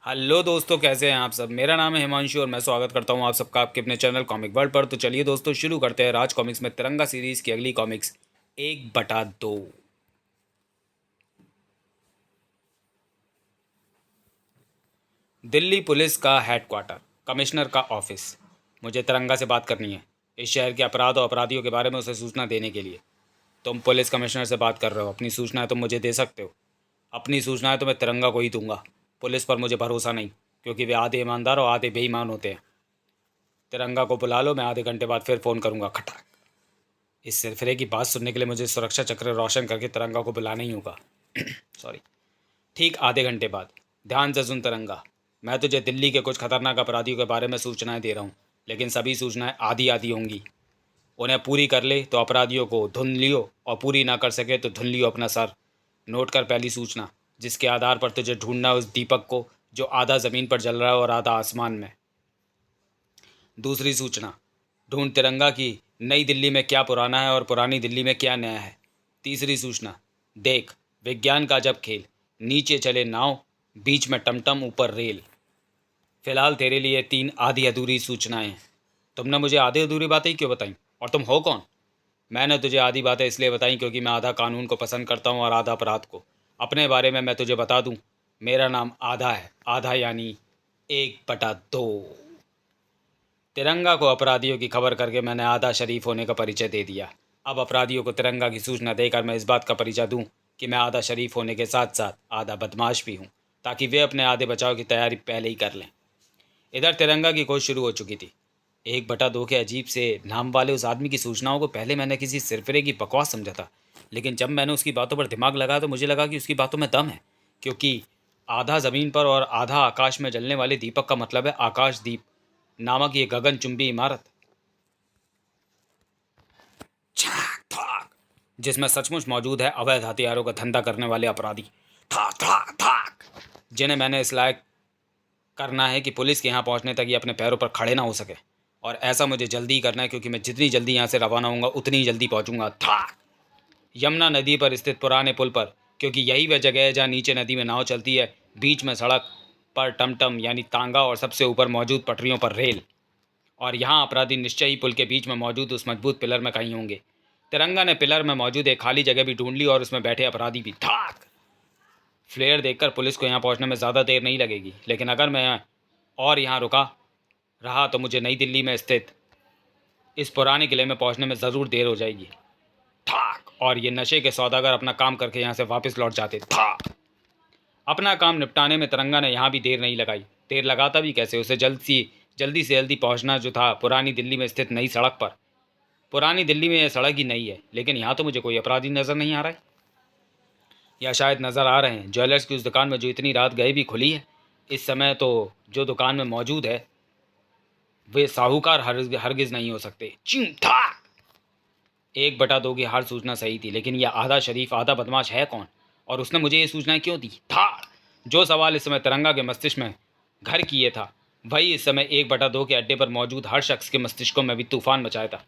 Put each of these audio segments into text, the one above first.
Hello दोस्तों, कैसे हैं आप सब। मेरा नाम है हिमांशु और मैं स्वागत करता हूं आप सबका आपके अपने चैनल कॉमिक वर्ल्ड पर। तो चलिए दोस्तों, शुरू करते हैं राज कॉमिक्स में तिरंगा सीरीज़ की अगली कॉमिक्स 1/2। दिल्ली पुलिस का हेडक्वार्टर, कमिश्नर का ऑफिस। मुझे तिरंगा से बात करनी है, इस शहर के अपराध और अपराधियों के बारे में उसे सूचना देने के लिए। तुम पुलिस कमिश्नर से बात कर रहे हो, अपनी सूचनाएं तुम मुझे दे सकते हो। अपनी सूचनाएं तो मैं तिरंगा को ही दूंगा। पुलिस पर मुझे भरोसा नहीं, क्योंकि वे आधे ईमानदार और आधे बेईमान होते हैं। तिरंगा को बुला लो, मैं आधे घंटे बाद फिर फ़ोन करूंगा। खटाक। इस सिरफिरे की बात सुनने के लिए मुझे सुरक्षा चक्र रोशन करके तिरंगा को बुलाना ही होगा। सॉरी। ठीक आधे घंटे बाद। ध्यान से सुन तिरंगा, मैं तुझे दिल्ली के कुछ खतरनाक अपराधियों के बारे में सूचनाएं दे रहा हूँ, लेकिन सभी सूचनाएं आधी आधी होंगी। उन्हें पूरी कर ले तो अपराधियों को धुन लियो, और पूरी ना कर सके तो धुन लियो अपना सर। नोट कर पहली सूचना, जिसके आधार पर तुझे ढूंढना है उस दीपक को जो आधा ज़मीन पर जल रहा है और आधा आसमान में। दूसरी सूचना, ढूंढ तिरंगा की नई दिल्ली में क्या पुराना है और पुरानी दिल्ली में क्या नया है। तीसरी सूचना, देख विज्ञान का जब खेल, नीचे चले नाव, बीच में टमटम, ऊपर रेल। फिलहाल तेरे लिए 3 आधी अधूरी सूचनाएं हैं। तुमने मुझे आधी अधूरी बातें ही क्यों बताई, और तुम हो कौन। मैंने तुझे आधी बातें इसलिए बताई क्योंकि मैं आधा कानून को पसंद करता हूँ और आधा अपराध को। अपने बारे में मैं तुझे बता दूँ, मेरा नाम आधा है, आधा यानी 1/2। तिरंगा को अपराधियों की खबर करके मैंने आधा शरीफ होने का परिचय दे दिया। अब अपराधियों को तिरंगा की सूचना देकर मैं इस बात का परिचय दूं कि मैं आधा शरीफ होने के साथ साथ आधा बदमाश भी हूं, ताकि वे अपने आधे बचाव की तैयारी पहले ही कर लें। इधर तिरंगा की खोज शुरू हो चुकी थी। 1/2 के अजीब से नाम वाले उस आदमी की सूचनाओं को पहले मैंने किसी सिरफिरे की बकवास समझा था, लेकिन जब मैंने उसकी बातों पर दिमाग लगाया तो मुझे लगा कि उसकी बातों में दम है। क्योंकि आधा ज़मीन पर और आधा आकाश में जलने वाले दीपक का मतलब है आकाशदीप नामक ये गगनचुंबी इमारत, छाक थाक, जिसमें सचमुच मौजूद है अवैध हथियारों का धंधा करने वाले अपराधी, ठाक ठाक ठाक, जिन्हें मैंने इस लायक करना है कि पुलिस के यहाँ पहुँचने तक ये अपने पैरों पर खड़े ना हो सके। और ऐसा मुझे जल्दी ही करना है, क्योंकि मैं जितनी जल्दी यहाँ से रवाना होऊंगा उतनी ही जल्दी पहुँचूंगा। ठाक। यमुना नदी पर स्थित पुराने पुल पर, क्योंकि यही वह जगह है जहाँ नीचे नदी में नाव चलती है, बीच में सड़क पर टमटम यानी तांगा, और सबसे ऊपर मौजूद पटरियों पर रेल। और यहाँ अपराधी निश्चय ही पुल के बीच में मौजूद उस मजबूत पिलर में कहीं होंगे। तिरंगा ने पिलर में मौजूद एक खाली जगह भी ढूंढ ली और उसमें बैठे अपराधी भी। ठाक। फ्लेयर देखकर पुलिस को यहाँ पहुँचने में ज़्यादा देर नहीं लगेगी, लेकिन अगर मैं और यहाँ रुका रहा तो मुझे नई दिल्ली में स्थित इस पुराने किले में पहुँचने में ज़रूर देर हो जाएगी। ठाक। और ये नशे के सौदागर अपना काम करके यहाँ से वापस लौट जाते। ठाक। अपना काम निपटाने में तिरंगा ने यहाँ भी देर नहीं लगाई। देर लगाता भी कैसे, उसे जल्दी से जल्दी पहुँचना जो था पुरानी दिल्ली में स्थित नई सड़क पर। पुरानी दिल्ली में यह सड़क ही नहीं है, लेकिन यहाँ तो मुझे कोई अपराधी नज़र नहीं आ रहा है। या शायद नज़र आ रहे हैं। ज्वेलर्स की उस दुकान में जो इतनी रात गए भी खुली है, इस समय तो जो दुकान में मौजूद है वे साहूकार हरगिज़ नहीं हो सकते। चिंग ठाक। 1/2 की हर सूचना सही थी, लेकिन यह आधा शरीफ आधा बदमाश है कौन, और उसने मुझे ये सूचनाएं क्यों दी। था जो सवाल इस समय तिरंगा के मस्तिष्क में घर किए था, वही इस समय 1/2 के अड्डे पर मौजूद हर शख्स के मस्तिष्कों में भी तूफान मचाया था।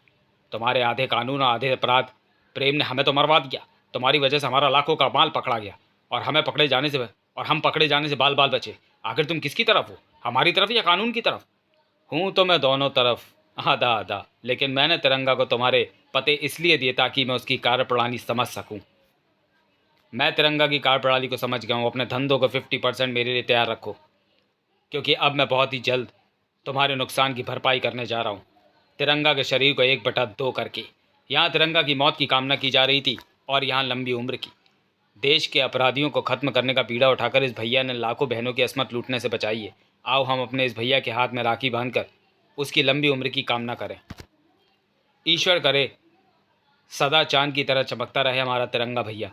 तुम्हारे आधे कानून और आधे अपराध प्रेम ने हमें तो मरवा दिया। तुम्हारी वजह से हमारा लाखों का माल पकड़ा गया, और हम पकड़े जाने से बाल बाल बचे। आखिर तुम किसकी तरफ हो, हमारी तरफ या कानून की तरफ। हूँ तो मैं दोनों तरफ, आधा आधा, लेकिन मैंने तिरंगा को तुम्हारे पते इसलिए दिए ताकि मैं उसकी कार्यप्रणाली समझ सकूं। मैं तिरंगा की कार्यप्रणाली को समझ गया हूँ। अपने धंधों को 50% मेरे लिए तैयार रखो, क्योंकि अब मैं बहुत ही जल्द तुम्हारे नुकसान की भरपाई करने जा रहा हूँ, तिरंगा के शरीर को 1/2 करके। यहाँ तिरंगा की मौत की कामना की जा रही थी, और यहाँ लंबी उम्र की। देश के अपराधियों को खत्म करने का बीड़ा उठाकर इस भैया ने लाखों बहनों की असमत लूटने से बचाई है। आओ हम अपने इस भैया के हाथ में राखी बांधकर उसकी लंबी उम्र की कामना करें। ईश्वर करे सदा चांद की तरह चमकता रहे हमारा तिरंगा भैया।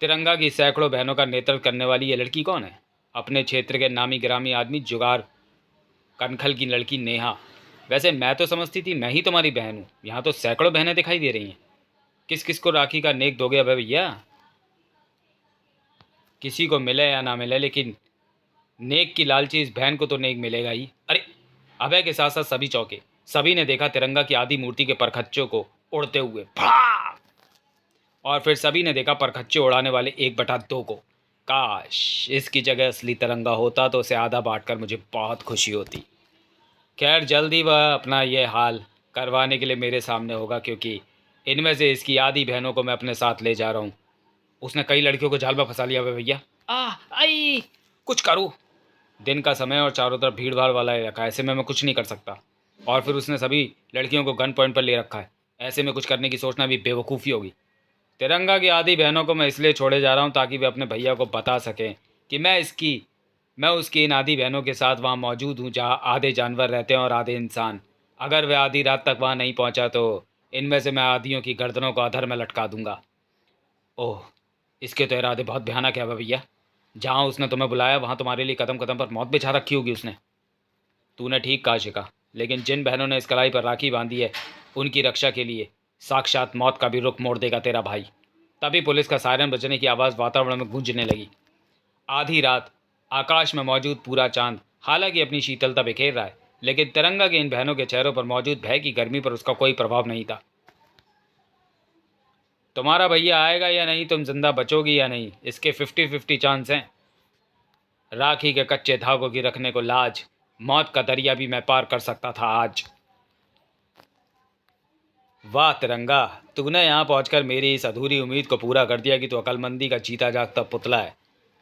तिरंगा की सैकड़ों बहनों का नेतृत्व करने वाली ये लड़की कौन है। अपने क्षेत्र के नामी गिरामी आदमी जुगार कनखल की लड़की नेहा। वैसे मैं तो समझती थी मैं ही तुम्हारी बहन हूँ, यहाँ तो सैकड़ों बहनें दिखाई दे रही हैं। किस किस को राखी का नेक दोगे अबे भैया। किसी को मिले या ना मिले, लेकिन नेक की लालची इस बहन को तो नेक मिलेगा ही। अरे अभय के साथ साथ सभी चौके। सभी ने देखा तिरंगा की आधी मूर्ति के परखच्चों को उड़ते हुए। भा! और फिर सभी ने देखा परखच्चे उड़ाने वाले 1/2 को। काश इसकी जगह असली तिरंगा होता तो उसे आधा बांटकर मुझे बहुत खुशी होती। खैर जल्दी वह अपना ये हाल करवाने के लिए मेरे सामने होगा, क्योंकि इनमें से इसकी आधी बहनों को मैं अपने साथ ले जा रहा हूँ। उसने कई लड़कियों को जाल में फंसा लिया है भैया। आई कुछ करूँ। दिन का समय और चारों तरफ भीड़ भाड़ वाला इलाका है, ऐसे में मैं कुछ नहीं कर सकता। और फिर उसने सभी लड़कियों को गन पॉइंट पर ले रखा है, ऐसे में कुछ करने की सोचना भी बेवकूफ़ी होगी। तिरंगा की आधी बहनों को मैं इसलिए छोड़े जा रहा हूँ ताकि वे अपने भैया को बता सकें कि मैं उसकी इन आधी बहनों के साथ वहाँ मौजूद हूँ, जहाँ आधे जानवर रहते हैं और आधे इंसान। अगर वह आधी रात तक वहाँ नहीं पहुँचा तो इनमें से मैं आधियों की गर्दनों को अधर में लटका दूंगा। ओह, इसके तो इरादे बहुत भयानक है भैया। जहाँ उसने तुम्हें बुलाया वहाँ तुम्हारे लिए कदम कदम पर मौत बिछा रखी होगी उसने। तूने ठीक कहा शिका, लेकिन जिन बहनों ने इस कलाई पर राखी बांधी है उनकी रक्षा के लिए साक्षात मौत का भी रुख मोड़ देगा तेरा भाई। तभी पुलिस का सायरन बजने की आवाज़ वातावरण में गूंजने लगी। आधी रात आकाश में मौजूद पूरा चांद हालांकि अपनी शीतलता बिखेर रहा है, लेकिन तिरंगा की इन बहनों के चेहरों पर मौजूद भय की गर्मी पर उसका कोई प्रभाव नहीं था। तुम्हारा भैया आएगा या नहीं, तुम जिंदा बचोगी या नहीं, इसके 50-50 चांस हैं। राखी के कच्चे धागों की रखने को लाज, मौत का दरिया भी मैं पार कर सकता था आज। वाह तिरंगा, तूने यहाँ पहुंचकर मेरी इस अधूरी उम्मीद को पूरा कर दिया कि तू अक्लमंदी का जीता जागता पुतला है।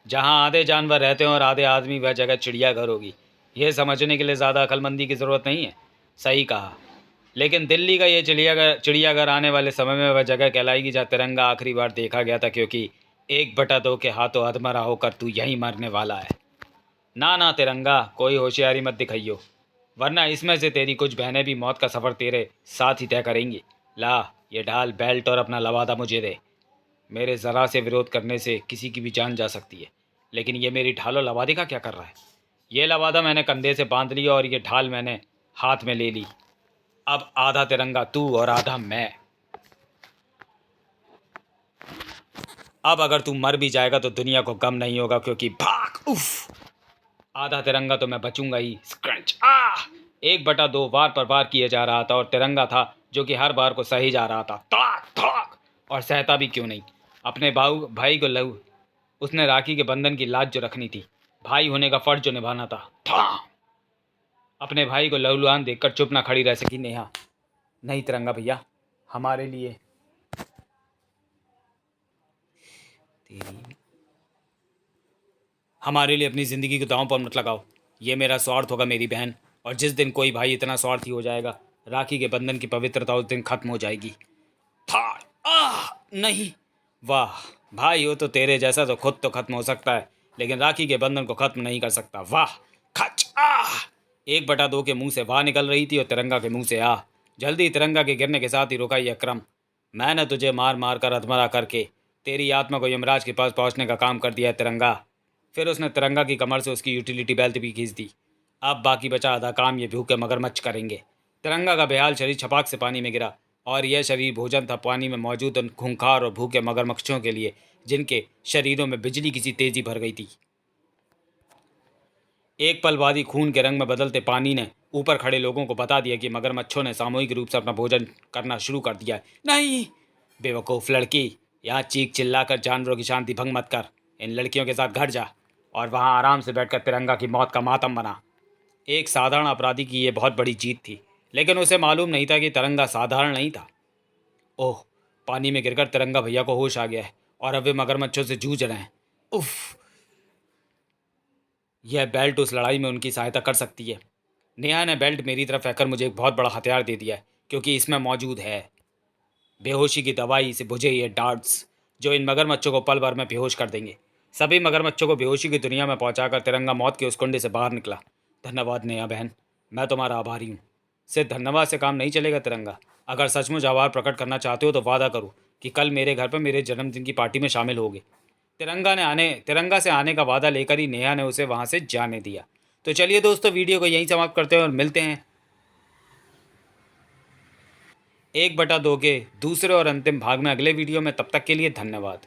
जहाँ आधे जानवर रहते हैं और आधे आदमी, वह जगह चिड़ियाघर होगी। यह समझने के लिए ज़्यादा अक्लमंदी की ज़रूरत नहीं है। सही कहा, लेकिन दिल्ली का ये चिड़ियाघर आने वाले समय में वह जगह कहलाएगी जहाँ तिरंगा आखिरी बार देखा गया था, क्योंकि 1/2 के हाथों अधमरा होकर तू यहीं मरने वाला है। ना ना तिरंगा, कोई होशियारी मत दिखाइयो, वरना इसमें से तेरी कुछ बहनें भी मौत का सफ़र तेरे साथ ही तय करेंगी। ला ये ढाल, बेल्ट और अपना लवादा मुझे दे। मेरे ज़रा से विरोध करने से किसी की भी जान जा सकती है, लेकिन ये मेरी ढाल और लवादे का क्या कर रहा है। ये लवादा मैंने कंधे से बांध लिया और ये ढाल मैंने हाथ में ले ली। अब आधा तिरंगा तू और आधा मैं। अब अगर तू मर भी जाएगा तो दुनिया को गम नहीं होगा, क्योंकि भाग उफ, आधा तिरंगा तो मैं बचूंगा ही। स्क्रंच 1/2 वार पर वार किए जा रहा था और तिरंगा था जो कि हर बार को सही जा रहा था। ताक ताक, और सहता भी क्यों नहीं। अपने भाई को लहू, उसने राखी के बंधन की लाज जो रखनी थी, भाई होने का फर्ज जो निभाना था। अपने भाई को लहूलुहान देखकर चुप ना खड़ी रह सकी नेहा। नहीं तिरंगा भैया, हमारे लिए अपनी ज़िंदगी को दांव पर मत लगाओ। ये मेरा स्वार्थ होगा मेरी बहन, और जिस दिन कोई भाई इतना स्वार्थी हो जाएगा, राखी के बंधन की पवित्रता उस दिन खत्म हो जाएगी। था नहीं। वाह, भाई हो तो तेरे जैसा तो खुद तो खत्म हो सकता है, लेकिन राखी के बंधन को खत्म नहीं कर सकता। वाह खच 1/2 के मुंह से वाह निकल रही थी और तिरंगा के मुंह से जल्दी तिरंगा के गिरने के साथ ही रुका यह क्रम। मैंने तुझे मार मार कर अधमरा करके तेरी आत्मा को यमराज के पास पहुंचने का काम कर दिया है तिरंगा। फिर उसने तिरंगा की कमर से उसकी यूटिलिटी बेल्ट भी खींच दी। अब बाकी बचा आधा काम ये भूखे मगरमच्छ करेंगे। तिरंगा का बेहाल शरीर छपाक से पानी में गिरा, और यह शरीर भोजन था पानी में मौजूद उन खूंखार और भूखे मगरमच्छों के लिए जिनके शरीरों में बिजली की सी तेजी भर गई थी। एक पल बाद ही खून के रंग में बदलते पानी ने ऊपर खड़े लोगों को बता दिया कि मगरमच्छों ने सामूहिक रूप से अपना भोजन करना शुरू कर दिया है। नहीं बेवकूफ़ लड़की, यहाँ चीख चिल्लाकर जानवरों की शांति भंग मत कर। इन लड़कियों के साथ घर जा और वहाँ आराम से बैठकर तिरंगा की मौत का मातम बना। एक साधारण अपराधी की ये बहुत बड़ी जीत थी, लेकिन उसे मालूम नहीं था कि तिरंगा साधारण नहीं था। ओह, पानी में गिरकर तिरंगा भैया को होश आ गया है और अब वे मगरमच्छों से जूझ रहे हैं। उफ, यह बेल्ट उस लड़ाई में उनकी सहायता कर सकती है। नेहा ने बेल्ट मेरी तरफ फेंककर मुझे एक बहुत बड़ा हथियार दे दिया है, क्योंकि इसमें मौजूद है बेहोशी की दवाई से बुझे ये डार्ट्स, जो इन मगरमच्छों को पल भर में बेहोश कर देंगे। सभी मगरमच्छों को बेहोशी की दुनिया में पहुंचाकर तिरंगा मौत के उस कुंडे से बाहर निकला। धन्यवाद नेहा बहन, मैं तुम्हारा आभारी हूँ। सिर्फ धन्यवाद से काम नहीं चलेगा तिरंगा। अगर सचमुच आभार प्रकट करना चाहते हो तो वादा करो कि कल मेरे घर पर मेरे जन्मदिन की पार्टी में शामिल होगे। तिरंगा से आने का वादा लेकर ही नेहा ने उसे वहाँ से जाने दिया। तो चलिए दोस्तों, वीडियो को यहीं समाप्त करते हैं और मिलते हैं 1/2 के दूसरे और अंतिम भाग में अगले वीडियो में। तब तक के लिए धन्यवाद।